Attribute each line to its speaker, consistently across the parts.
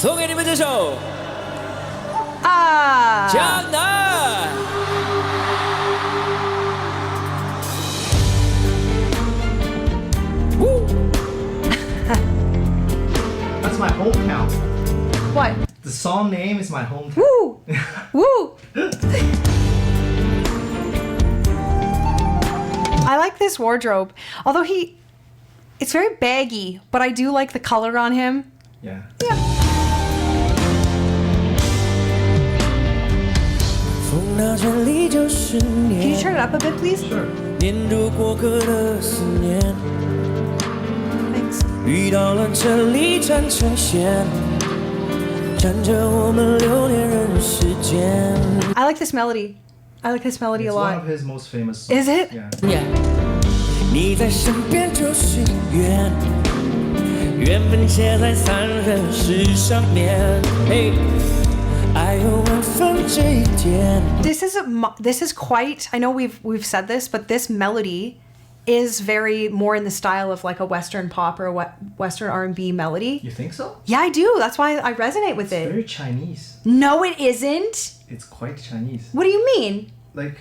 Speaker 1: 送给你们这首
Speaker 2: 啊，
Speaker 1: 江南。
Speaker 3: That's my hometown.
Speaker 2: What?
Speaker 3: The song name is my hometown.
Speaker 2: Woo! Woo! I like this wardrobe. Although it's very baggy, but I do like the color on him.
Speaker 3: Yeah.
Speaker 2: Yeah. Can you turn it up a bit, please?
Speaker 3: Sure.
Speaker 1: 年度过客的思念，
Speaker 2: Thanks.
Speaker 1: 遇到了这里缠成线，缠着我们留恋人世间。
Speaker 2: I like this melody. I like this melody
Speaker 3: It's
Speaker 2: a
Speaker 3: one
Speaker 2: lot.
Speaker 3: of his most famous songs.
Speaker 2: Is it?
Speaker 3: Yeah.
Speaker 1: 你在身边就是缘，缘分写在三人世上面。嘿，爱有万分之一点。
Speaker 2: This is quite. I know we've said this, but this melody is very more in the style of like a Western pop or a Western R&B melody.
Speaker 3: You think so?
Speaker 2: Yeah, I do. That's why I resonate with
Speaker 3: It's
Speaker 2: it.
Speaker 3: very Chinese.
Speaker 2: No, it isn't.
Speaker 3: It's quite Chinese.
Speaker 2: What do you mean?
Speaker 3: Like,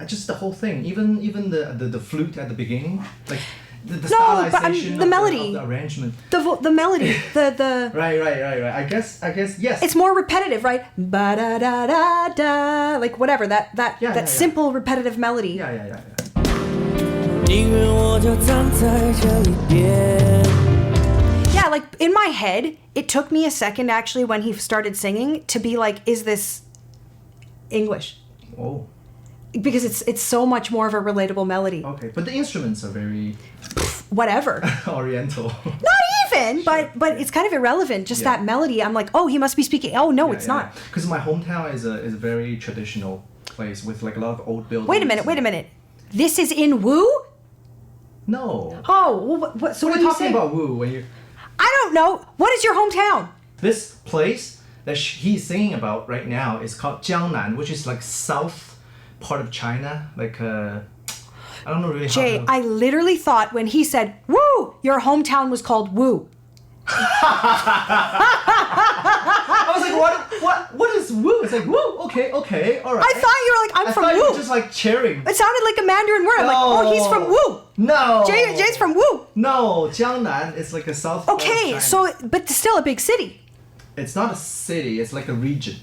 Speaker 3: just the whole thing. Even the flute at the beginning. Like, the
Speaker 2: No, but
Speaker 3: stylization
Speaker 2: the
Speaker 3: of
Speaker 2: melody.
Speaker 3: Of the arrangement.
Speaker 2: The melody, the
Speaker 3: Right. I guess yes.
Speaker 2: it's more repetitive, right? Ba da da da da, like whatever that simple repetitive melody.
Speaker 3: Yeah.
Speaker 1: 宁愿我就站在这里边。
Speaker 2: Yeah, like in my head, it took me a second actually when he started singing to be like, is this English?
Speaker 3: Oh.
Speaker 2: Because it's so much more of a relatable melody.
Speaker 3: Okay, but the instruments are very
Speaker 2: Whatever.
Speaker 3: Oriental.
Speaker 2: Not even, but it's kind of irrelevant. Just
Speaker 3: Yeah.
Speaker 2: that melody. I'm like, oh, he must be speaking. Oh no, it's not.
Speaker 3: Because my hometown is a very traditional place with like a lot of old buildings.
Speaker 2: Wait a minute. This is in Wu?
Speaker 3: No.
Speaker 2: Oh, well, what? So
Speaker 3: What
Speaker 2: what
Speaker 3: are
Speaker 2: are
Speaker 3: you
Speaker 2: you
Speaker 3: talking
Speaker 2: saying?
Speaker 3: about, Wu? When you
Speaker 2: I don't know. What is your hometown?
Speaker 3: this place that he's singing about right now is called Jiangnan, which is like south part of China. Like I don't know really.
Speaker 2: Jay,
Speaker 3: how to...
Speaker 2: I literally thought when he said Wu, your hometown was called Wu.
Speaker 3: I was like, what is Wu? It's like Wu. Okay, all right.
Speaker 2: I thought you were like, I'm
Speaker 3: I
Speaker 2: from
Speaker 3: thought you
Speaker 2: Wu.
Speaker 3: were just like cheering.
Speaker 2: It sounded like a Mandarin word. I'm like, oh, he's from Wu.
Speaker 3: No.
Speaker 2: Jay's from Wu.
Speaker 3: No, Jiangnan is like a south. part of
Speaker 2: Okay,
Speaker 3: China.
Speaker 2: so but still a big city.
Speaker 3: It's not a city. It's like a region.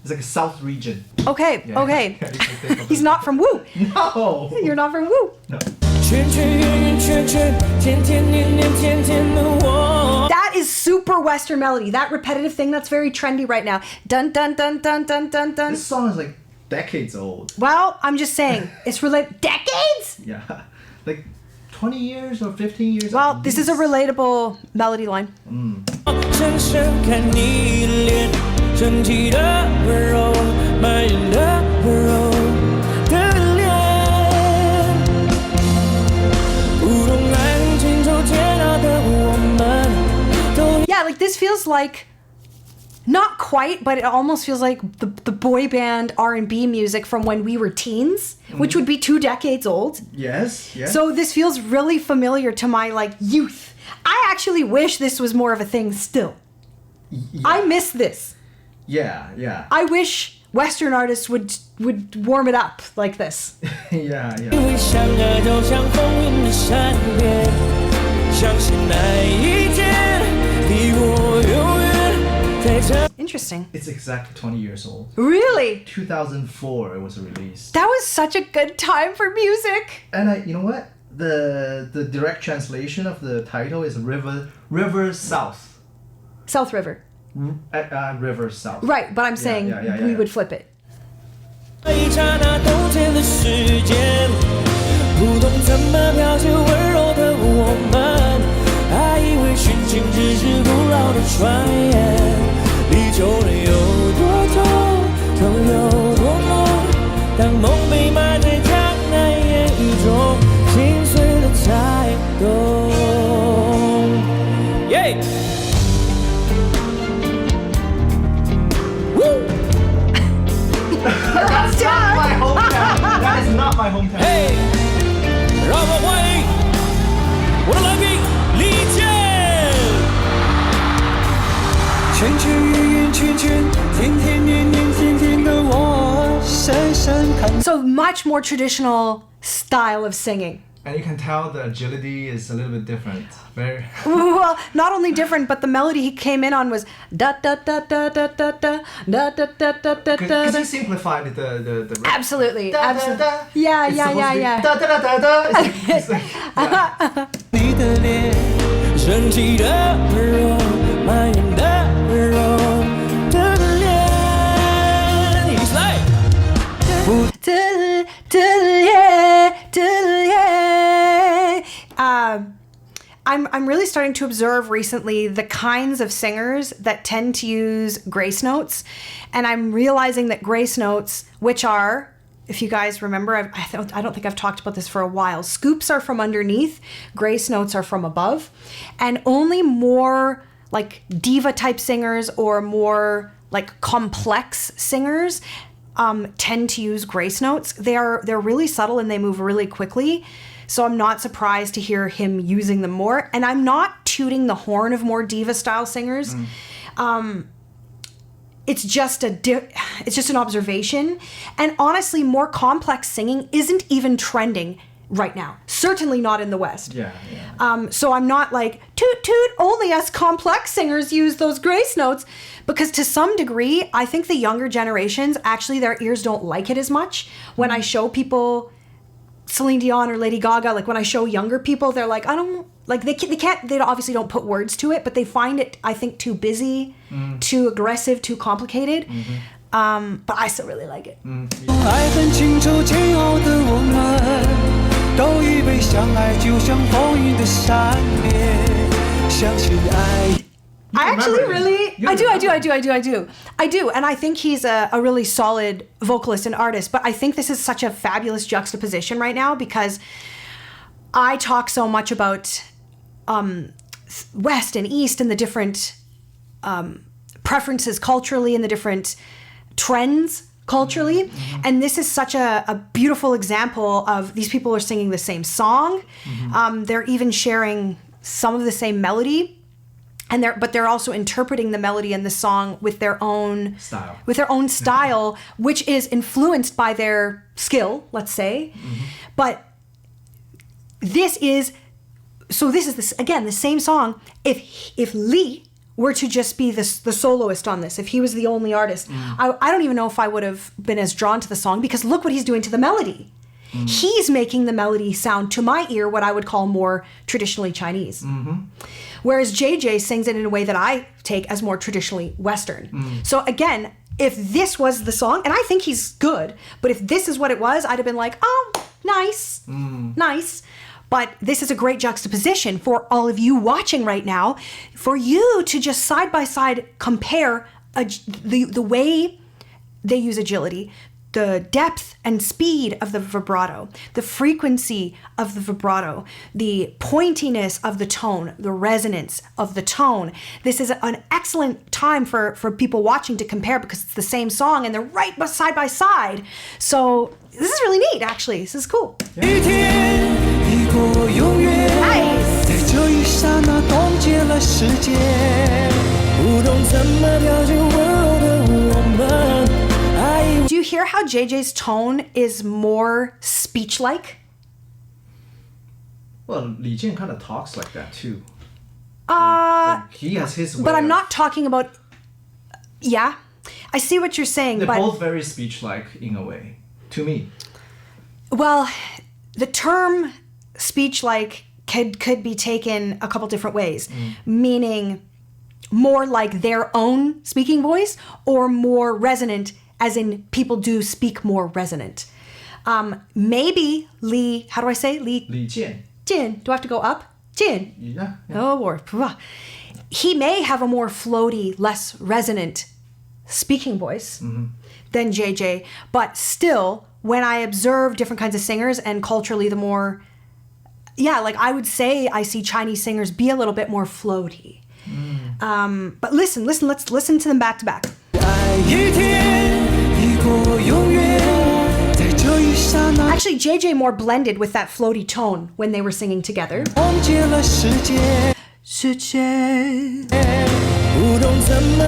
Speaker 3: It's like a south region.
Speaker 2: Okay,
Speaker 3: Yeah.
Speaker 2: okay.
Speaker 3: Yeah, you can think of
Speaker 2: He's
Speaker 3: it.
Speaker 2: not from Wu.
Speaker 3: No.
Speaker 2: You're not from Wu.
Speaker 3: No.
Speaker 1: 圈圈圆圆圈圈，天天年年天天的我。
Speaker 2: That is super Western melody. That repetitive thing that's very trendy right now. Dun dun dun dun dun dun dun.
Speaker 3: This song is like decades old.
Speaker 2: Well, I'm just saying, it's related. Decades?
Speaker 3: Yeah. Like 20 years or 15 years.
Speaker 2: Well,
Speaker 3: at
Speaker 2: this is a
Speaker 3: least.
Speaker 2: relatable melody line.
Speaker 1: 深深看你的脸，整齐的温柔，满眼的温柔的脸，不懂爱恨情仇煎熬的我们，都
Speaker 2: Yeah, like this feels like not quite, but it almost feels like the boy band R&B music from when we were teens, which would be 2 decades old.
Speaker 3: Yes.
Speaker 2: So this feels really familiar to my like youth. I actually wish this was more of a thing still. I miss this.
Speaker 3: Yeah.
Speaker 2: I wish Western artists would warm it up like this.
Speaker 3: Yeah.
Speaker 1: 因为相爱就像风云的善变，相信那一天你我永远在这。
Speaker 2: Interesting.
Speaker 3: It's exactly 20 years old.
Speaker 2: Really?
Speaker 3: 2004 it was released.
Speaker 2: That was such a good time for music.
Speaker 3: And you know what? The direct translation of the title is River South.
Speaker 2: South River.
Speaker 3: River South.
Speaker 2: Right, but I'm saying
Speaker 3: yeah.
Speaker 2: we would flip it.
Speaker 1: 一刹那冻结了时间，不懂怎么描写温柔的我们，还以为殉情只是古老的传言，离愁了有多痛，痛有多浓，当梦被埋在江南烟雨中，心碎了才懂。耶！
Speaker 3: That's not my hometown. That is not my hometown.
Speaker 1: 嘿，让我们欢迎我的来宾李健。圈圈圈圆圆圈圈，天天年年天天的我，深深看。
Speaker 2: So much more traditional style of singing.
Speaker 3: And you can tell the agility is a little bit different. Very.
Speaker 2: Well, not only different, but the melody he came in on was da da da da da da da da da da da da.
Speaker 3: Because he simplified the
Speaker 2: Absolutely,
Speaker 3: Da, da,
Speaker 2: absolutely.
Speaker 3: da.
Speaker 2: Yeah,
Speaker 3: It's
Speaker 2: yeah,
Speaker 3: supposed
Speaker 2: yeah,
Speaker 3: to be
Speaker 2: yeah.
Speaker 3: Da da da da da. It's like, yeah.
Speaker 1: 你的脸，生气的容，埋怨的容的脸。He's like.
Speaker 2: I'm really starting to observe recently the kinds of singers that tend to use grace notes, and I'm realizing that grace notes, which are, if you guys remember, I don't think I've talked about this for a while. Scoops are from underneath, grace notes are from above, and only more like diva type singers or more like complex singers tend to use grace notes. They're really subtle and they move really quickly. So I'm not surprised to hear him using them more. And I'm not tooting the horn of more diva style singers. It's just an observation. And honestly, more complex singing isn't even trending right now. Certainly not in the West.
Speaker 3: Yeah, yeah.
Speaker 2: So I'm not like, toot toot, only us complex singers use those grace notes. Because to some degree, I think the younger generations, actually their ears don't like it as much. When I show people Celine Dion or Lady Gaga, like when I show younger people, they're like, I don't, like they obviously don't put words to it, but they find it, I think, too busy, too aggressive, too complicated. But I still really like it.
Speaker 1: 爱恨情仇煎熬的我们，都以为相爱就像风云的善变，相信爱。
Speaker 2: I actually
Speaker 3: remember him.
Speaker 2: really,
Speaker 3: You
Speaker 2: I do,
Speaker 3: remember.
Speaker 2: I do. And I think he's a really solid vocalist and artist, but I think this is such a fabulous juxtaposition right now because I talk so much about West and East and the different preferences culturally and the different trends culturally. And this is such a beautiful example of these people are singing the same song. They're even sharing some of the same melody. And they're also interpreting the melody and the song with their own style, which is influenced by their skill, let's say. But this is again the same song. If Lee were to just be the soloist on this, if he was the only artist, I don't even know if I would have been as drawn to the song because look what he's doing to the melody. He's making the melody sound, to my ear, what I would call more traditionally Chinese. Whereas JJ sings it in a way that I take as more traditionally Western. So again, if this was the song, and I think he's good, but if this is what it was, I'd have been like, oh, nice, nice. But this is a great juxtaposition for all of you watching right now, for you to just side by side compare the way they use agility, the depth and speed of the vibrato, the frequency of the vibrato, the pointiness of the tone, the resonance of the tone. This is an excellent time for people watching to compare because it's the same song and they're right side by side. So this is really neat, actually. This is cool.
Speaker 1: 一天一过永远，
Speaker 2: Nice.
Speaker 1: 在这一刹那冻结了时间，不懂怎么表现温柔的我们。
Speaker 2: Do you hear how JJ's tone is more speech-like?
Speaker 3: Well, Li Jian kind of talks like that too.
Speaker 2: Uh,
Speaker 3: He has his way.
Speaker 2: but I'm
Speaker 3: of-
Speaker 2: not talking about... Yeah, I see what you're saying,
Speaker 3: They're
Speaker 2: but...
Speaker 3: both very speech-like in a way, to me.
Speaker 2: Well, the term speech-like could be taken a couple different ways, meaning more like their own speaking voice or more resonant, as in people do speak more resonant. Maybe Li, how do I say? Li
Speaker 3: Jian.
Speaker 2: Jin. Do I have to go up? Jin.
Speaker 3: Yeah.
Speaker 2: Oh, Lord. He may have a more floaty, less resonant speaking voice than JJ, but still, when I observe different kinds of singers and culturally the more, yeah, like I would say I see Chinese singers be a little bit more floaty. But listen, let's listen to them back to back.
Speaker 1: 一天一过永远，在这一刹那
Speaker 2: Actually, JJ more blended with that floaty tone when they were singing together.
Speaker 1: 冻结了时间。
Speaker 2: 时间
Speaker 1: 不懂怎么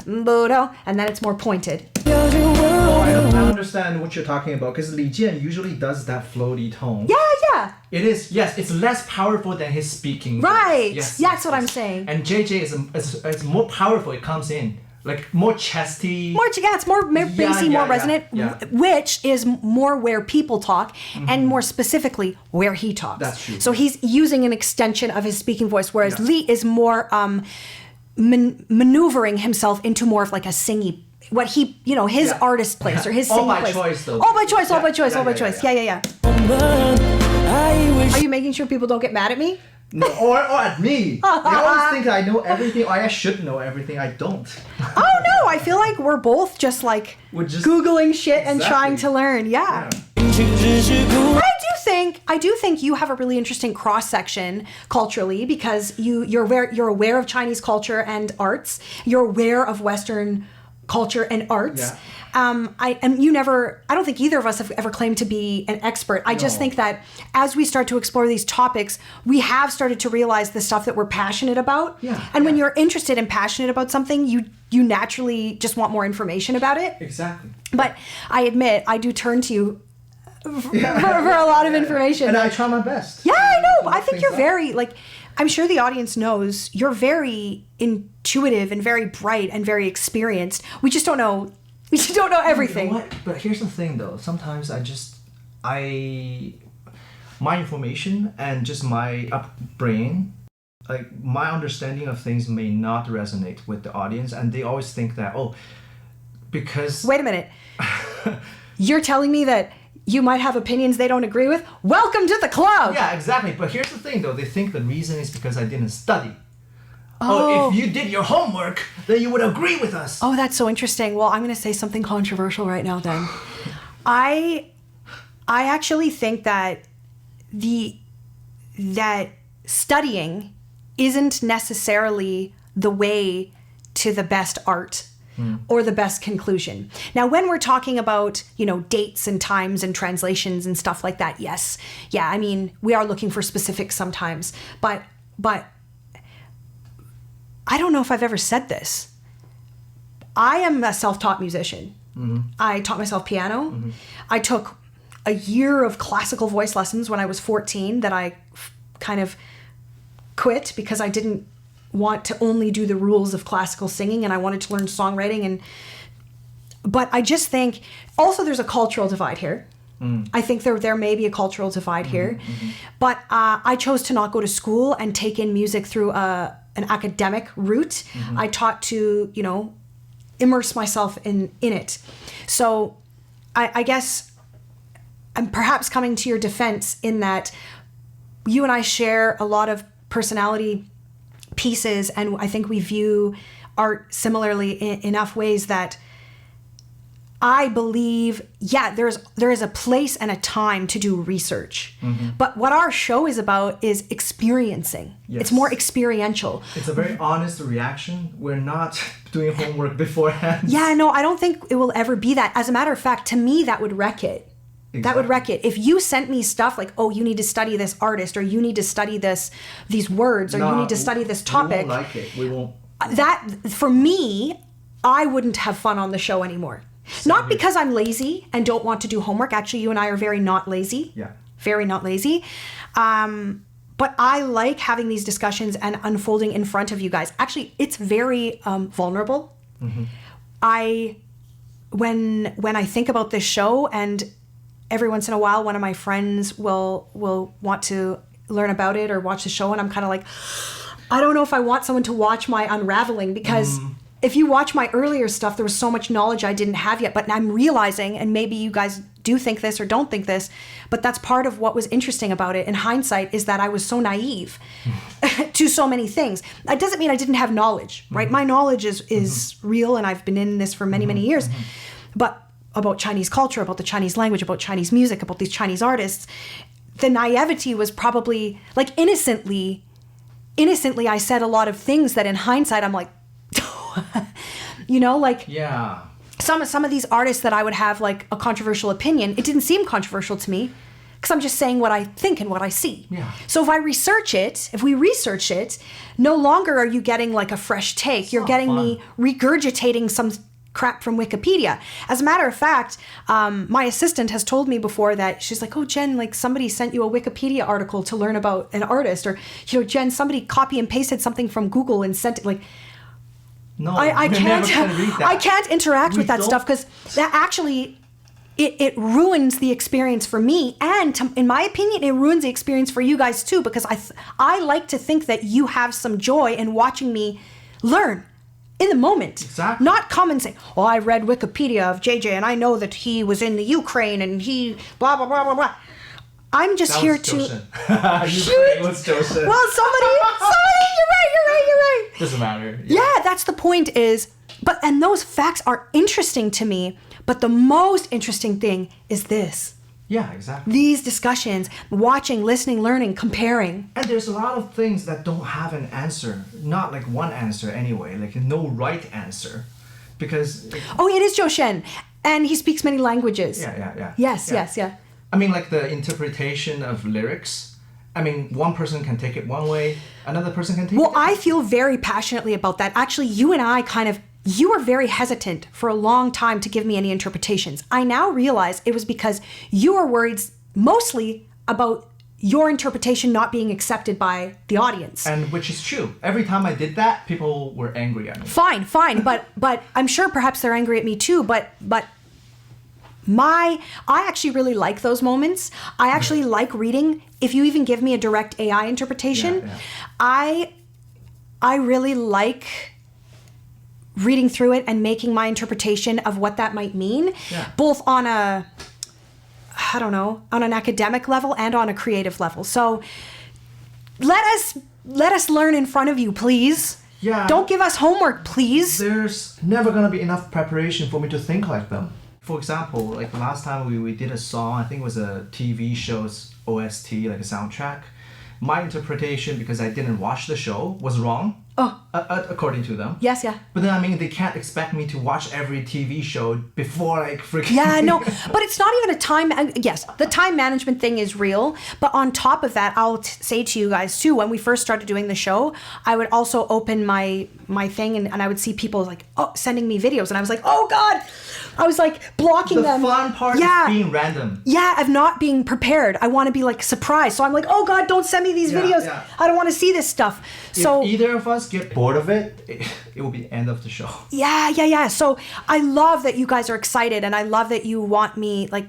Speaker 2: and then it's more pointed.
Speaker 1: 表现温柔
Speaker 3: I
Speaker 1: 的
Speaker 3: understand what you're talking about because Li Jian usually does that floaty tone.
Speaker 2: Yeah.
Speaker 3: It is, yes, it's less powerful than his speaking.
Speaker 2: Right.
Speaker 3: Yes,
Speaker 2: Yeah, that's what I'm saying.
Speaker 3: And JJ is more powerful. It comes in like more chesty.
Speaker 2: It's more bassy, more resonant,
Speaker 3: yeah.
Speaker 2: which is more where people talk, and more specifically where he talks.
Speaker 3: That's true.
Speaker 2: So he's using an extension of his speaking voice, whereas
Speaker 3: Yeah.
Speaker 2: Li is more maneuvering himself into more of like a singy, what he, his
Speaker 3: Yeah.
Speaker 2: artist place or his
Speaker 3: All
Speaker 2: singing
Speaker 3: by
Speaker 2: place.
Speaker 3: choice, though.
Speaker 2: All by choice, all
Speaker 3: Yeah,
Speaker 2: by choice,
Speaker 3: yeah,
Speaker 2: all by
Speaker 3: yeah,
Speaker 2: choice.
Speaker 3: yeah.
Speaker 2: Yeah.
Speaker 1: 们，还以为
Speaker 2: Are you making sure people don't get mad at me?
Speaker 3: No, or at me. They always think I know everything. Or I should know everything. I don't.
Speaker 2: Oh no, I feel like we're both just like
Speaker 3: We're just-
Speaker 2: Googling shit and
Speaker 3: Exactly.
Speaker 2: trying to learn. Yeah.
Speaker 1: 心情只是孤
Speaker 2: I do think you have a really interesting cross section culturally because you're aware of Chinese culture and arts. You're aware of Western culture and arts.
Speaker 3: Yeah.
Speaker 2: I don't think either of us have ever claimed to be an expert. I just
Speaker 3: No.
Speaker 2: think that as we start to explore these topics, we have started to realize the stuff that we're passionate about.
Speaker 3: Yeah,
Speaker 2: And when
Speaker 3: yeah.
Speaker 2: you're interested and passionate about something, you naturally just want more information about it.
Speaker 3: Exactly.
Speaker 2: But I admit, I do turn to you for a lot of information.
Speaker 3: And I try my best.
Speaker 2: Yeah, I know. I think
Speaker 3: things
Speaker 2: you're
Speaker 3: up.
Speaker 2: very, I'm sure the audience knows you're very intuitive and very bright and very experienced. We just don't know everything.
Speaker 3: You know what? But here's the thing, though. Sometimes my information and just my upbringing, like my understanding of things may not resonate with the audience, and they always think that because
Speaker 2: Wait a minute. You're telling me that you might have opinions they don't agree with? Welcome to the club.
Speaker 3: yeah, exactly. But here's the thing, though. They think the reason is because I didn't study.
Speaker 2: Oh.
Speaker 3: If you did your homework, then you would agree with us.
Speaker 2: Oh, that's so interesting. Well, I'm going to say something controversial right now then. I actually think that that studying isn't necessarily the way to the best art or the best conclusion. Now, when we're talking about, dates and times and translations and stuff like that, yes. Yeah, I mean, we are looking for specifics sometimes, but I don't know if I've ever said this. I am a self-taught musician. I taught myself piano. I took a year of classical voice lessons when I was 14 that I kind of quit because I didn't want to only do the rules of classical singing and I wanted to learn songwriting. But I just think also there's a cultural divide here. I think there may be a cultural divide here. But I chose to not go to school and take in music through an academic route. I taught to, immerse myself in it. So I guess I'm perhaps coming to your defense in that you and I share a lot of personality pieces, and I think we view art similarly in enough ways that I believe, there is a place and a time to do research. But what our show is about is experiencing.
Speaker 3: Yes.
Speaker 2: It's more experiential.
Speaker 3: It's a very honest reaction. We're not doing homework beforehand.
Speaker 2: Yeah, no, I don't think it will ever be that. As a matter of fact, to me, that would wreck it. That would wreck it. If you sent me stuff like, oh, you need to study this artist, or you need to study these words, or you need to study this topic.
Speaker 3: We won't like it. We won't.
Speaker 2: That, for me, I wouldn't have fun on the show anymore. Not because I'm lazy and don't want to do homework. Actually, you and I are very not lazy.
Speaker 3: Yeah.
Speaker 2: Very not lazy. But I like having these discussions and unfolding in front of you guys. Actually, it's very vulnerable. When I think about this show, and every once in a while, one of my friends will want to learn about it or watch the show, and I'm kind of like, I don't know if I want someone to watch my unraveling, because if you watch my earlier stuff, there was so much knowledge I didn't have yet. But I'm realizing, and maybe you guys do think this or don't think this, but that's part of what was interesting about it in hindsight, is that I was so naive to so many things. That doesn't mean I didn't have knowledge, right? My knowledge is real, and I've been in this for many, many years. But about Chinese culture, about the Chinese language, about Chinese music, about these Chinese artists, the naivety was probably, like, innocently I said a lot of things that in hindsight I'm like,
Speaker 3: Yeah.
Speaker 2: some of these artists that I would have like a controversial opinion, it didn't seem controversial to me because I'm just saying what I think and what I see.
Speaker 3: Yeah.
Speaker 2: So if we research it, no longer are you getting like a fresh take. You're getting me regurgitating some crap from Wikipedia. As a matter of fact, my assistant has told me before that she's like, oh, Jen, like somebody sent you a Wikipedia article to learn about an artist, or, you know, Jen, somebody copy and pasted something from Google and sent it. Like,
Speaker 3: No,
Speaker 2: I
Speaker 3: we're
Speaker 2: can't,
Speaker 3: never gonna read that.
Speaker 2: I can't interact with that
Speaker 3: don't-
Speaker 2: stuff because that actually, it ruins the experience for me. And in my opinion, it ruins the experience for you guys too, because I like to think that you have some joy in watching me learn in the moment.
Speaker 3: Exactly.
Speaker 2: Not come and say, oh, I read Wikipedia of JJ and I know that he was in the Ukraine and he blah, blah, blah, blah, blah. I'm just here to...
Speaker 3: Ukraine was Joseph.
Speaker 2: Well, somebody, you're right.
Speaker 3: Doesn't matter.
Speaker 2: Yeah, that's the point is, and those facts are interesting to me, but the most interesting thing is this.
Speaker 3: Yeah, exactly.
Speaker 2: These discussions, watching, listening, learning, comparing.
Speaker 3: And there's a lot of things that don't have an answer. Not like one answer anyway, like no right answer. Because...
Speaker 2: Oh, it is Zhou Shen, and he speaks many languages.
Speaker 3: Yeah.
Speaker 2: Yes.
Speaker 3: I mean, like the interpretation of lyrics. I mean, one person can take it one way, another person can take it
Speaker 2: Well,
Speaker 3: different.
Speaker 2: I feel very passionately about that. Actually, you and I you were very hesitant for a long time to give me any interpretations. I now realize it was because you were worried mostly about your interpretation not being accepted by the audience.
Speaker 3: And which is true. Every time I did that, people were angry at me.
Speaker 2: Fine, but I'm sure perhaps they're angry at me too, but I actually really like those moments. I actually like reading. If you even give me a direct AI interpretation,
Speaker 3: Yeah.
Speaker 2: I really like reading through it and making my interpretation of what that might mean, both on on an academic level and on a creative level. So let us learn in front of you, please.
Speaker 3: Yeah.
Speaker 2: Don't give us homework, please.
Speaker 3: There's never gonna be enough preparation for me to think like them. For example, like last time we did a song, I think it was a TV show's OST, like a soundtrack. My interpretation, because I didn't watch the show, was wrong. According to them.
Speaker 2: Yes, yeah.
Speaker 3: But then, I mean, they can't expect me to watch every TV show before, like, freaking...
Speaker 2: Yeah, no, but it's not even a time... Yes, the time management thing is real, but on top of that, I'll say to you guys, too, when we first started doing the show, I would also open my thing and I would see people, like, sending me videos, and I was like, oh, God! I was, like, blocking them.
Speaker 3: The fun part is being random.
Speaker 2: Yeah, of not being prepared. I want to be, like, surprised. So I'm like, oh, God, don't send me these videos.
Speaker 3: Yeah.
Speaker 2: I don't want to see this stuff. So
Speaker 3: if either of us get bored of it, it will be the end of the show.
Speaker 2: Yeah. So I love that you guys are excited, and I love that you want me, like,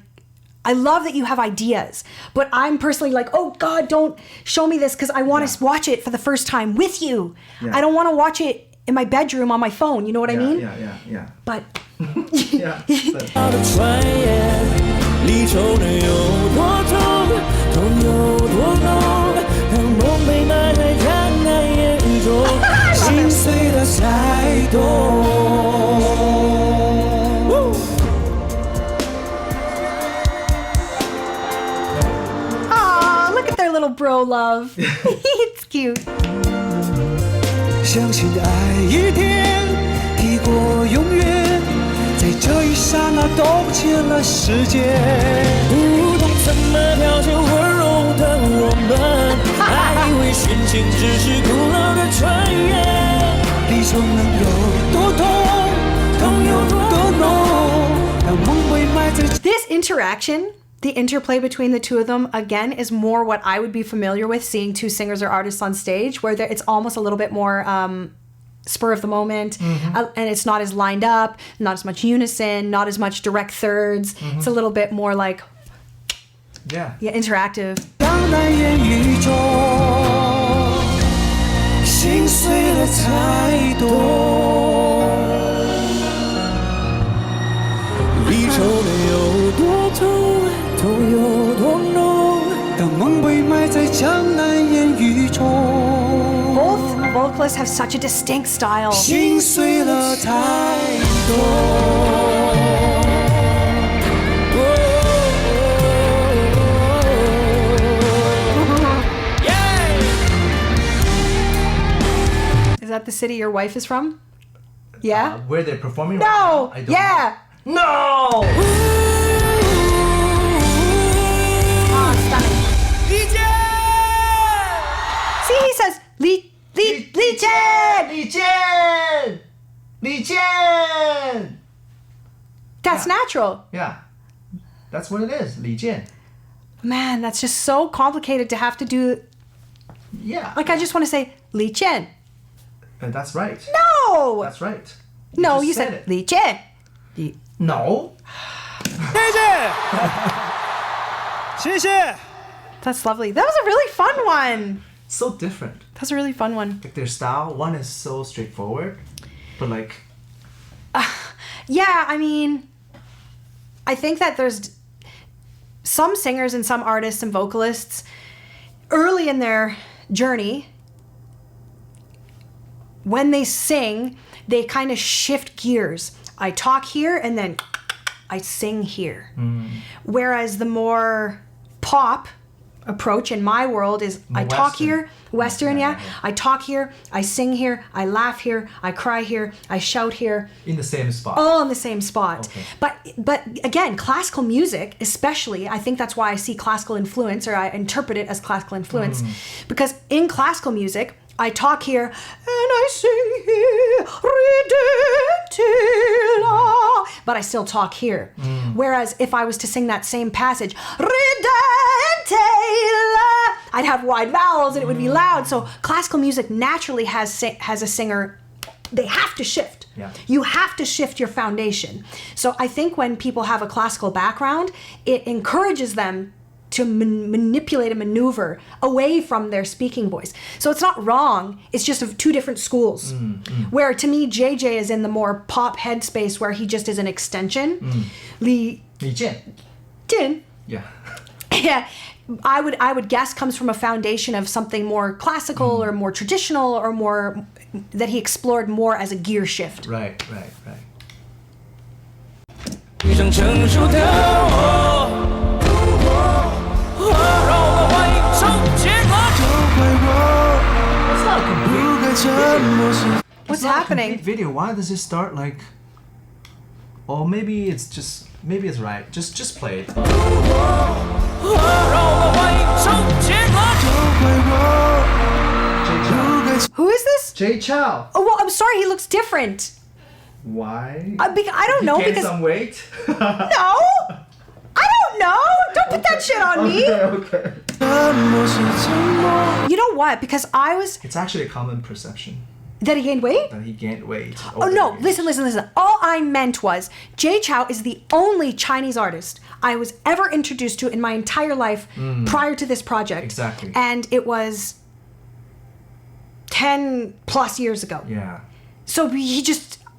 Speaker 2: I love that you have ideas. But I'm personally like, oh, God, don't show me this because I want to watch it for the first time with you.
Speaker 3: Yeah.
Speaker 2: I don't want to watch it in my bedroom on my phone. You know what I mean?
Speaker 3: Yeah.
Speaker 2: But...
Speaker 3: Yeah.
Speaker 1: 我的传言，离愁能有多痛，痛有多浓，当梦被埋在江南烟雨中，心碎了才懂。
Speaker 2: Aw, look at their little bro love. It's cute.
Speaker 1: 相信爱一天抵过永远，在这一刹那都不见了时间，不懂怎么表现温柔的我们，还以为殉情只是古老的传言，离愁能有多痛，痛有多浓，当梦被埋在。
Speaker 2: This interaction, the interplay between the two of them, again, is more what I would be familiar with seeing two singers or artists on stage, where it's almost a little bit more spur of the moment, and it's not as lined up, not as much unison, not as much direct thirds. It's a little bit more like, interactive.
Speaker 1: 江南烟雨中，心碎了才懂，离愁能有多痛，痛有多浓，当梦被埋在江南烟雨中。
Speaker 2: Both vocalists have such a distinct style.
Speaker 1: 心碎了才懂。
Speaker 2: Is that the city your wife is from? Yeah?
Speaker 3: Where they're performing
Speaker 2: No!
Speaker 3: right now? I don't
Speaker 2: Yeah!
Speaker 3: know. No!
Speaker 2: Oh, Li Jian.
Speaker 3: Li Jian. Li Jian.
Speaker 2: That's natural.
Speaker 3: Yeah. That's what it is. Li Jian.
Speaker 2: Man, that's just so complicated to have to do.
Speaker 3: Yeah.
Speaker 2: Like, I just want to say Li Jian.
Speaker 3: That's right.
Speaker 2: No.
Speaker 3: That's right.
Speaker 2: No,
Speaker 3: just
Speaker 2: you
Speaker 3: said
Speaker 2: said
Speaker 3: it.
Speaker 2: Li Jian.
Speaker 3: No.
Speaker 1: 谢谢。
Speaker 2: That's lovely. That was a really fun one.
Speaker 3: So different.
Speaker 2: That was a really fun one.
Speaker 3: Like their style, one is so straightforward, but like
Speaker 2: Yeah, I mean, I think that there's some singers and some artists and vocalists early in their journey, when they sing, they kind of shift gears. I talk here and then I sing here. Whereas the more pop approach in my world is I talk
Speaker 3: Western.
Speaker 2: here, Western,
Speaker 3: Yeah,
Speaker 2: yeah.
Speaker 3: yeah.
Speaker 2: I talk here, I sing here, I laugh here, I cry here, I shout here,
Speaker 3: in the same spot.
Speaker 2: all in the same spot.
Speaker 3: Okay.
Speaker 2: But again, classical music, especially, I think that's why I see classical influence, or I interpret it as classical influence, because in classical music, I talk here and I sing here, ridentilla, but I still talk here. Whereas if I was to sing that same passage, ridentilla, I'd have wide vowels and it would be loud. So classical music naturally has a singer. They have to shift.
Speaker 3: Yeah.
Speaker 2: You have to shift your foundation. So I think when people have a classical background, it encourages them to manipulate and maneuver away from their speaking voice. So it's not wrong. It's just of two different schools. Where to me, JJ is in the more pop headspace where he just is an extension. Li
Speaker 3: Li Jian.
Speaker 2: Jin,
Speaker 3: Yeah.
Speaker 2: yeah, I would guess comes from a foundation of something more classical or more traditional or more that he explored more as a gear shift.
Speaker 3: Right.
Speaker 1: 一生成熟的我，让我们欢迎周杰伦。
Speaker 3: It's not a complete
Speaker 2: What's
Speaker 3: it's not a
Speaker 2: happening?
Speaker 3: complete video. Why does it start like? Or maybe it's right. Just play it.
Speaker 1: 让我们欢迎周杰伦。
Speaker 2: Who is this?
Speaker 3: Jay Chow.
Speaker 2: Oh, well, I'm sorry, he looks different.
Speaker 3: Why?
Speaker 2: I don't know
Speaker 3: He gained
Speaker 2: because
Speaker 3: some weight.
Speaker 2: no, I don't know. Don't put that shit on me.
Speaker 3: Okay.
Speaker 2: You know what? Because I was
Speaker 3: It's actually a common perception
Speaker 2: that he gained weight.
Speaker 3: that he gained weight.
Speaker 2: Oh no! Listen. All I meant was Jay Chou is the only Chinese artist I was ever introduced to in my entire life prior to this project.
Speaker 3: Exactly.
Speaker 2: And it was 10 plus years ago.
Speaker 3: Yeah.
Speaker 2: So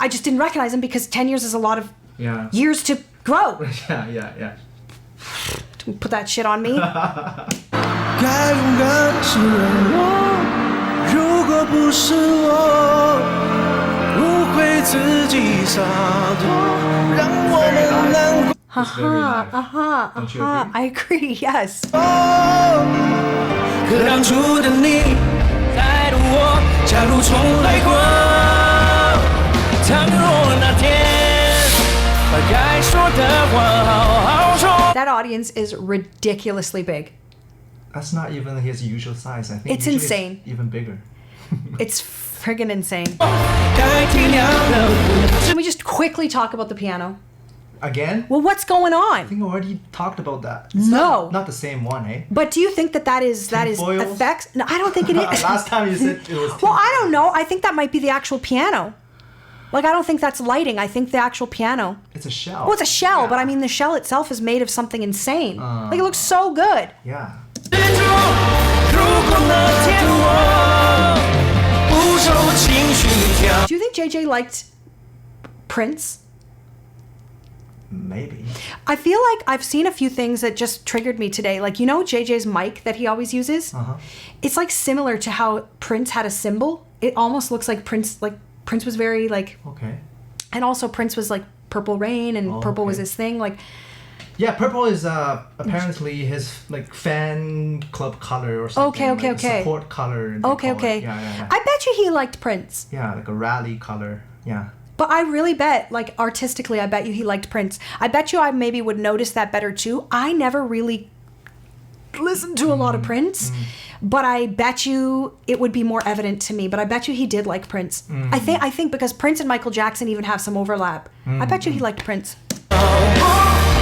Speaker 2: I just didn't recognize him because 10 years is a lot of
Speaker 3: Yeah.
Speaker 2: years to grow.
Speaker 3: Yeah.
Speaker 2: Don't put that shit on me.
Speaker 1: 该勇敢是我，如果不是我，不会自己洒脱，让我们难过。
Speaker 3: It's very live. Don't you agree?
Speaker 2: I agree, yes.
Speaker 1: 可当初的你带动我，假如重来过，倘若那天把该说的话好好说。
Speaker 2: That audience is ridiculously big.
Speaker 3: That's not even his usual size. I think
Speaker 2: It's
Speaker 3: usually
Speaker 2: insane.
Speaker 3: It's even bigger.
Speaker 2: It's friggin' insane.
Speaker 1: 该体谅的。
Speaker 2: Can we just quickly talk about the piano?
Speaker 3: Again?
Speaker 2: Well, what's going
Speaker 3: I
Speaker 2: on?
Speaker 3: think I already talked about that. It's
Speaker 2: No.
Speaker 3: Not the same one, eh?
Speaker 2: But do you think that is
Speaker 3: Tinfoils?
Speaker 2: effects? No, I don't think it is.
Speaker 3: Last time you said it was.
Speaker 2: Well, I don't know. I think that might be the actual piano. Like, I don't think that's lighting. I think the actual piano.
Speaker 3: It's a shell.
Speaker 2: Well, it's a shell,
Speaker 3: Yeah.
Speaker 2: but I mean, the shell itself is made of something insane. Like, it looks so good.
Speaker 3: Yeah.
Speaker 1: 如果那天我不受情绪挑。
Speaker 2: Do you think JJ liked Prince?
Speaker 3: Maybe.
Speaker 2: I feel like I've seen a few things that just triggered me today. Like, you know JJ's mic that he always uses? It's like similar to how Prince had a symbol. It almost looks like Prince was very like,
Speaker 3: Okay.
Speaker 2: and also Prince was like Purple Rain and
Speaker 3: Oh,
Speaker 2: purple was
Speaker 3: okay.
Speaker 2: his thing. Like,
Speaker 3: Yeah, purple is apparently his like fan club color or something.
Speaker 2: Okay.
Speaker 3: Support color. they
Speaker 2: okay.
Speaker 3: call it. Yeah.
Speaker 2: I bet you he liked Prince.
Speaker 3: Yeah, like a rally color. Yeah.
Speaker 2: But I really bet, like artistically, I bet you he liked Prince. I bet you I maybe would notice that better too. I never really listened to a lot of Prince, but I bet you it would be more evident to me. But I bet you he did like Prince. I think because Prince and Michael Jackson even have some overlap. I bet you he liked Prince.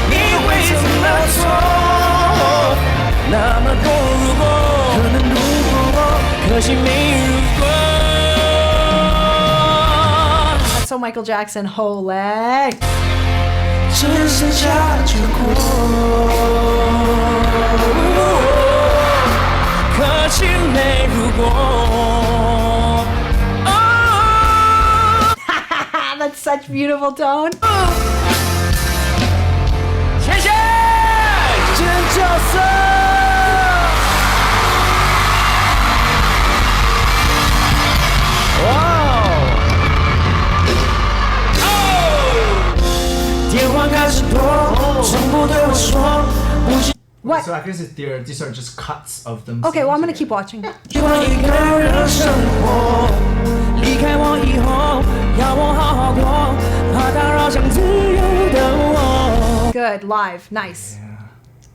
Speaker 1: 你为什么说那么多如果？可能如果，可惜没如果。
Speaker 2: That's so Michael Jackson. Holy.
Speaker 1: 只剩下结果，可惜没如果。
Speaker 2: That's such beautiful tone.
Speaker 1: 谢谢，真角色。电话开始拨，从不对我说，不是。
Speaker 2: What?
Speaker 3: So I guess these are just cuts of them.
Speaker 2: Okay, well, I'm gonna keep watching.
Speaker 1: 希望一个人生活，离开我以后，要我好好过，怕打扰想自由的我。
Speaker 2: Good, live, nice.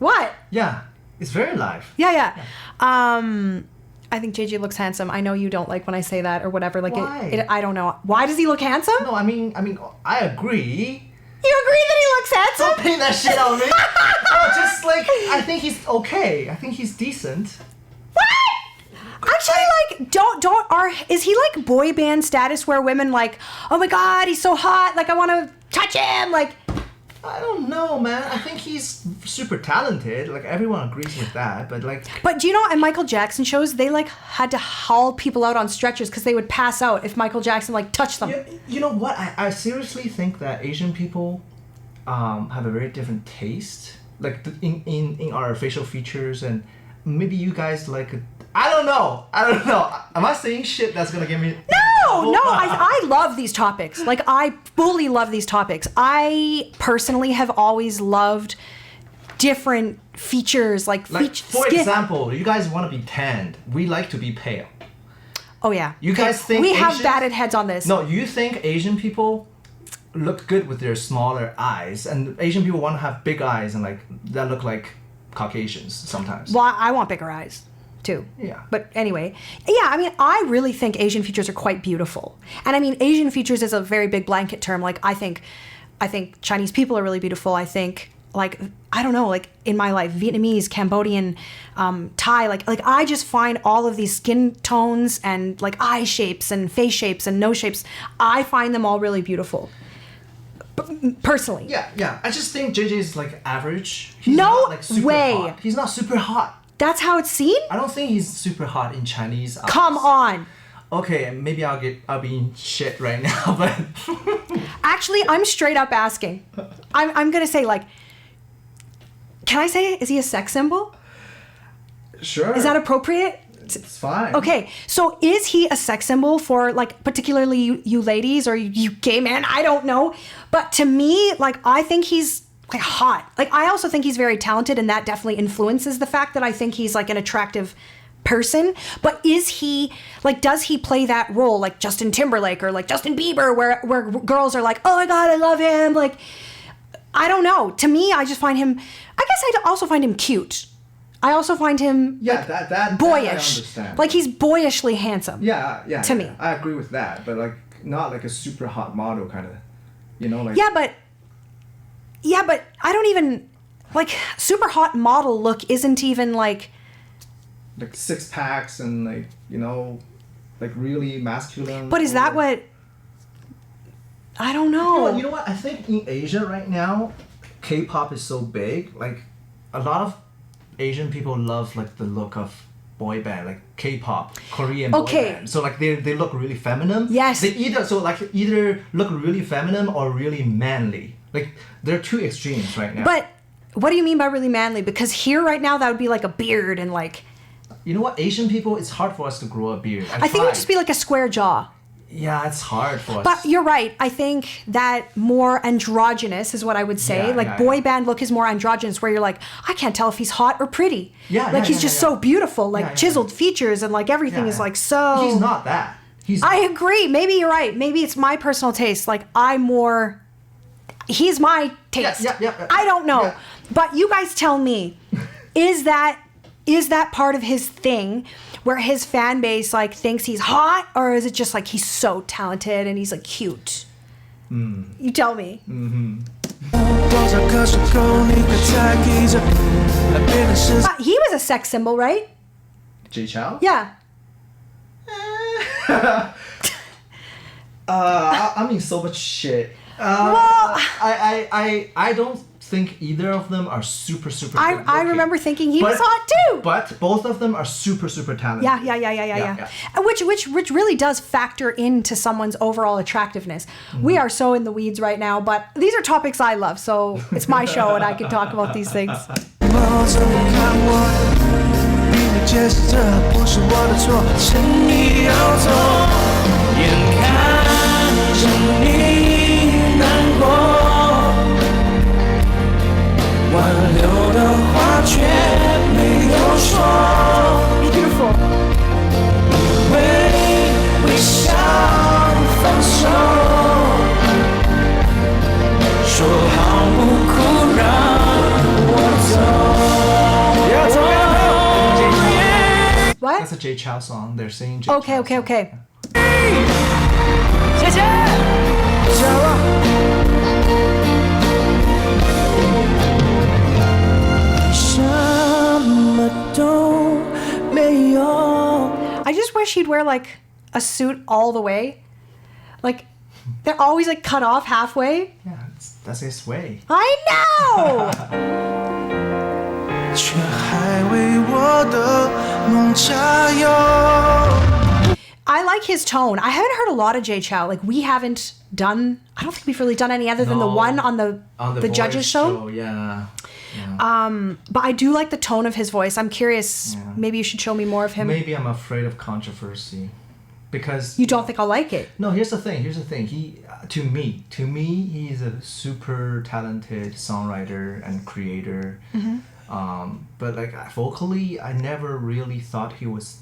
Speaker 2: What?
Speaker 3: Yeah, it's very live.
Speaker 2: Yeah. I think JJ looks handsome. I know you don't like when I say that or whatever. Like,
Speaker 3: Why?
Speaker 2: I don't know. Why does he look handsome?
Speaker 3: No, I mean, I agree.
Speaker 2: You agree that he looks handsome?
Speaker 3: Don't pin that shit on me. No, just like I think he's okay. I think he's decent.
Speaker 2: What? Actually, like, is he like boy band status where women like, oh my god, he's so hot, like I want to touch him, like.
Speaker 3: I don't know, man. I think he's super talented. Like everyone agrees with that, but like.
Speaker 2: But do you know at Michael Jackson shows they like had to haul people out on stretchers because they would pass out if Michael Jackson like touched them.
Speaker 3: You know what? I seriously think that Asian people have a very different taste, like in our facial features, and maybe you guys like. I don't know. Am I saying shit that's gonna get me?
Speaker 2: No, I love these topics. Like, I fully love these topics. I personally have always loved different features, like
Speaker 3: for
Speaker 2: skin.
Speaker 3: example, you guys want to be tanned. We like to be pale.
Speaker 2: Oh yeah.
Speaker 3: You guys think
Speaker 2: we have
Speaker 3: Asians-
Speaker 2: batted heads on this?
Speaker 3: No, you think Asian people look good with their smaller eyes, and Asian people want to have big eyes and like that look like Caucasians sometimes.
Speaker 2: Well, I want bigger eyes too.
Speaker 3: Yeah.
Speaker 2: But anyway, yeah, I mean, I really think Asian features are quite beautiful. And I mean, Asian features is a very big blanket term. Like, I think Chinese people are really beautiful. I think, like, I don't know, like in my life, Vietnamese, Cambodian, Thai, like I just find all of these skin tones and like eye shapes and face shapes and nose shapes, I find them all really beautiful. Personally.
Speaker 3: Yeah. I just think JJ is like average. He's
Speaker 2: No
Speaker 3: not, like, super
Speaker 2: way.
Speaker 3: hot. He's not super hot.
Speaker 2: That's how it's seen?
Speaker 3: I don't think he's super hot in Chinese eyes.
Speaker 2: Come on.
Speaker 3: Okay, maybe I'll be in shit right now, but
Speaker 2: Actually, I'm straight up asking. I'm gonna say, like, can I say it? Is he a sex symbol?
Speaker 3: sure.
Speaker 2: Is that appropriate?
Speaker 3: It's fine.
Speaker 2: Okay, so is he a sex symbol for, like, particularly you ladies or you gay men? I don't know. But to me, like, I think he's like hot. Like, I also think he's very talented, and that definitely influences the fact that I think he's like an attractive person. But is he, like, does he play that role like Justin Timberlake or like Justin Bieber where girls are like, oh my god, I love him? Like, I don't know. To me, I just find him, I guess I also find him cute. I also find him
Speaker 3: that
Speaker 2: boyish.
Speaker 3: I understand.
Speaker 2: Like, he's boyishly handsome.
Speaker 3: yeah.
Speaker 2: to me.
Speaker 3: I agree with that, but like not like a super hot model kind of, like.
Speaker 2: Yeah, but I don't even, like, super hot model look isn't even like
Speaker 3: six packs and like like really masculine.
Speaker 2: But is that what? I don't know.
Speaker 3: You know what? I think in Asia right now, K-pop is so big. Like a lot of Asian people love like the look of boy band, like K-pop, Korean boy band. So like they look really feminine.
Speaker 2: Yes.
Speaker 3: They either look really feminine or really manly. Like they're two extremes right now.
Speaker 2: But what do you mean by really manly? Because here right now that would be like a beard and like.
Speaker 3: You know what? Asian people, it's hard for us to grow a beard.
Speaker 2: I think it would just be like a square jaw.
Speaker 3: Yeah, it's hard for us.
Speaker 2: But you're right. I think that more androgynous is what I would say. Boy band look is more androgynous, where you're like, I can't tell if he's hot or pretty. He's just so beautiful, like chiseled features and like everything is like so.
Speaker 3: He's not that.
Speaker 2: I agree. Maybe you're right. Maybe it's my personal taste. Like he's my taste.
Speaker 3: Yeah.
Speaker 2: I don't know.
Speaker 3: Yeah.
Speaker 2: But you guys tell me, is that is that part of his thing where his fan base like thinks he's hot, or is it just like he's so talented and he's like cute? You tell me. He was a sex symbol, right?
Speaker 3: Jay Chou?
Speaker 2: Yeah.
Speaker 3: I mean, so much shit.
Speaker 2: Well,
Speaker 3: I don't think either of them are super good
Speaker 2: I remember thinking he was hot too.
Speaker 3: But both of them are super talented.
Speaker 2: Yeah. Which really does factor into someone's overall attractiveness. We are so in the weeds right now, but these are topics I love, so it's my show and I can talk about these things. Beautiful. What?
Speaker 3: That's a Jay Chou song. They're singing Jay
Speaker 2: Okay.
Speaker 3: Chou song.
Speaker 1: 谢谢。什么都没有。
Speaker 2: I just wish he'd wear like a suit all the way. Like they're always like cut off halfway.
Speaker 3: Yeah, that's his way.
Speaker 2: I know.
Speaker 1: 却还为我的梦加油。
Speaker 2: I like his tone. I haven't heard a lot of Jay Chou. Like we haven't done. I don't think we've really done any other than the one on the
Speaker 3: Voice
Speaker 2: judges show.
Speaker 3: Yeah.
Speaker 2: But I do like the tone of his voice. I'm curious.
Speaker 3: Yeah.
Speaker 2: Maybe you should show me more of him.
Speaker 3: Maybe I'm afraid of controversy, because
Speaker 2: You don't think I'll like it?
Speaker 3: No, here's the thing. He, to me, he's a super talented songwriter and creator. But like vocally, I never really thought he was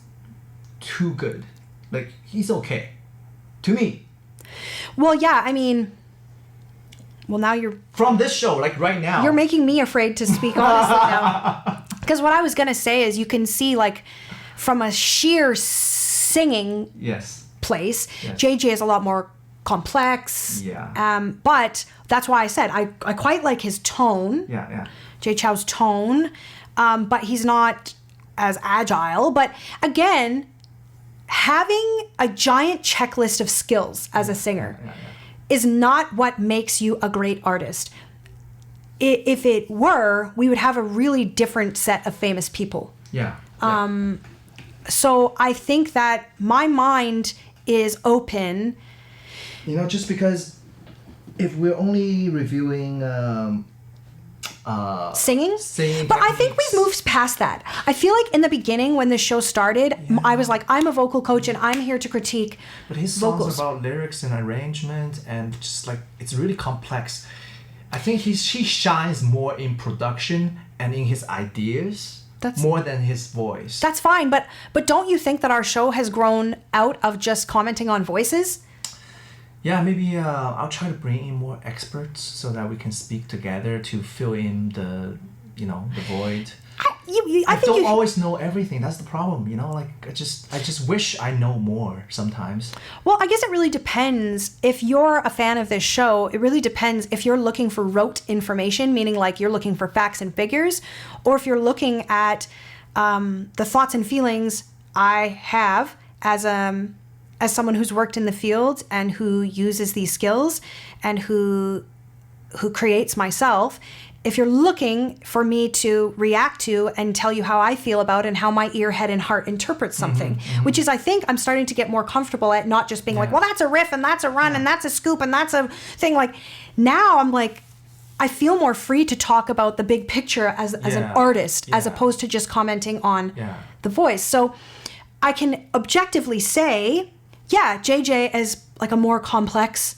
Speaker 3: too good. Like he's okay, to me.
Speaker 2: Well, yeah. I mean, well now you're
Speaker 3: From this show, like right now.
Speaker 2: You're making me afraid to speak honestly now. Because what I was gonna say is, you can see like from a sheer singing
Speaker 3: Yes.
Speaker 2: place,
Speaker 3: Yes.
Speaker 2: JJ is a lot more complex.
Speaker 3: Yeah.
Speaker 2: But that's why I said I quite like his tone.
Speaker 3: Yeah.
Speaker 2: Jay Chou's tone, but he's not as agile. But again, having a giant checklist of skills as a singer is not what makes you a great artist. If it were, we would have a really different set of famous people.
Speaker 3: Yeah.
Speaker 2: So I think that my mind is open.
Speaker 3: You know, just because if we're only reviewing
Speaker 2: Singing?
Speaker 3: Singing
Speaker 2: But I think
Speaker 3: techniques.
Speaker 2: we've moved past that. I feel like in the beginning when the show started, I was like, I'm a vocal coach and I'm here to critique
Speaker 3: But his songs
Speaker 2: vocals.
Speaker 3: about lyrics and arrangement, and just like it's really complex. I think he shines more in production and in his ideas more than his voice.
Speaker 2: That's fine, but don't you think that our show has grown out of just commenting on voices?
Speaker 3: Yeah, maybe I'll try to bring in more experts so that we can speak together to fill in the void.
Speaker 2: I think
Speaker 3: don't
Speaker 2: you
Speaker 3: always know everything. That's the problem, Like I just wish I know more sometimes.
Speaker 2: Well, I guess it really depends. If you're a fan of this show, it really depends if you're looking for rote information, meaning like you're looking for facts and figures, or if you're looking at the thoughts and feelings I have as someone who's worked in the field and who uses these skills and who creates myself. If you're looking for me to react to and tell you how I feel about and how my ear, head, and heart interprets something, which is, I think, I'm starting to get more comfortable at not just being like, well, that's a riff and that's a run and that's a scoop and that's a thing. Like, now I'm like, I feel more free to talk about the big picture as an artist, as opposed to just commenting on the voice. So I can objectively say, yeah, JJ is like a more complex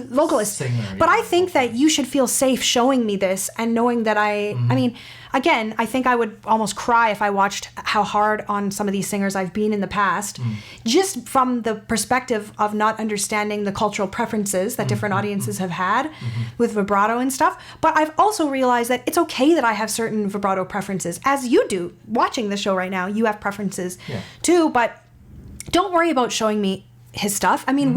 Speaker 2: vocalist.
Speaker 3: Singer,
Speaker 2: But
Speaker 3: yeah.
Speaker 2: I think that you should feel safe showing me this and knowing that I mean, again, I think I would almost cry if I watched how hard on some of these singers I've been in the past, just from the perspective of not understanding the cultural preferences that different audiences have had with vibrato and stuff. But I've also realized that it's okay that I have certain vibrato preferences, as you do. Watching the show right now, you have preferences too, but don't worry about showing me his stuff. I mean,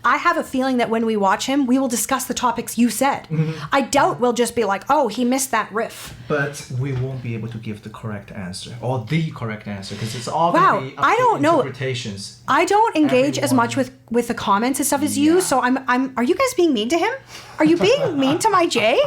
Speaker 2: I have a feeling that when we watch him, we will discuss the topics you said. I doubt we'll just be like, oh, he missed that riff.
Speaker 3: But we won't be able to give the correct answer or the correct answer because it's all going to be up
Speaker 2: I
Speaker 3: to
Speaker 2: don't know.
Speaker 3: interpretations.
Speaker 2: I don't engage as
Speaker 3: Everyone.
Speaker 2: much with the comments and stuff as you, so are you guys being mean to him? Are you being mean to my Jay?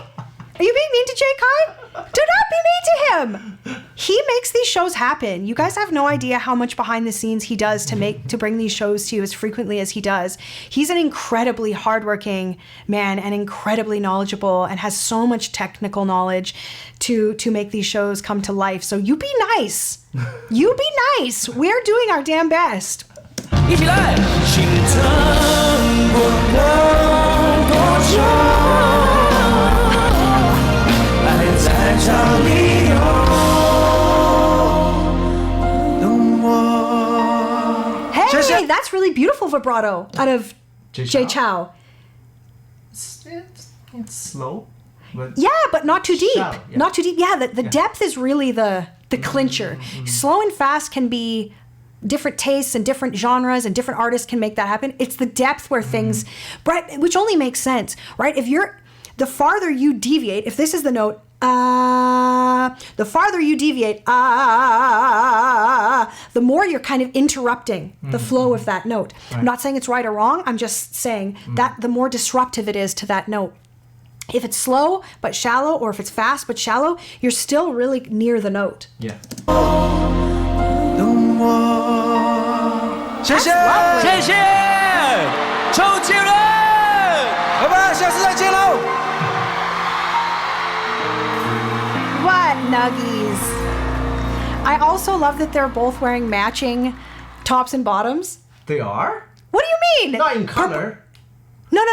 Speaker 2: Are you being mean to Jay Kai? Do not be mean to him. He makes these shows happen. You guys have no idea how much behind the scenes he does to bring these shows to you as frequently as he does. He's an incredibly hardworking man and incredibly knowledgeable and has so much technical knowledge to make these shows come to life. So you be nice. You be nice. We're doing our damn best.
Speaker 1: 一起来，心疼过了多久？爱在找理由，懂我。
Speaker 2: Hey, that's really beautiful vibrato out of Jay Chou.
Speaker 3: It's slow. But
Speaker 2: Yeah, but not too deep.
Speaker 3: Shallow, yeah.
Speaker 2: Not too deep. Yeah, the depth is really the clincher. Slow and fast can be different tastes and different genres and different artists can make that happen. It's the depth where things, right, which only makes sense, right? The farther you deviate, if this is the note, the farther you deviate, the more you're kind of interrupting the flow of that note.
Speaker 3: Right.
Speaker 2: I'm not saying it's right or wrong. I'm just saying that the more disruptive it is to that note. If it's slow but shallow, or if it's fast but shallow, you're still really near the note.
Speaker 3: yeah.
Speaker 1: 懂我。谢谢，谢谢，周杰伦，拜拜，下次再见喽。
Speaker 2: What nuggies. I also love that they're both wearing matching tops and bottoms.
Speaker 3: They are?
Speaker 2: What do you mean?
Speaker 3: Not in color.
Speaker 2: No,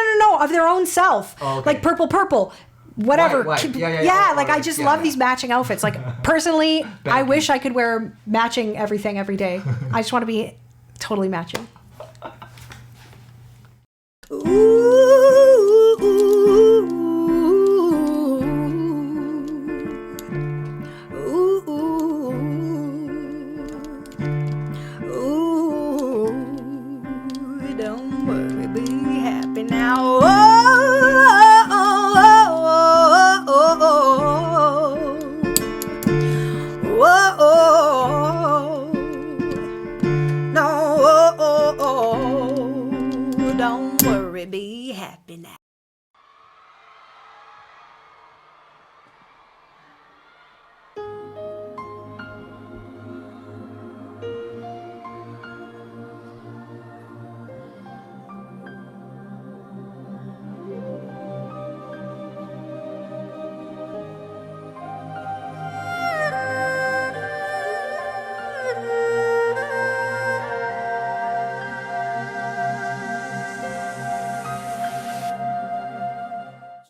Speaker 2: of their own self.
Speaker 3: Oh, okay.
Speaker 2: Like purple, whatever.
Speaker 3: White. Yeah,
Speaker 2: like I
Speaker 3: right.
Speaker 2: just
Speaker 3: Yeah,
Speaker 2: love
Speaker 3: yeah.
Speaker 2: these matching outfits. Like personally, I wish I could wear matching everything every day. I just want to be totally matching. Don't worry, be happy now. No, don't worry, be happy now.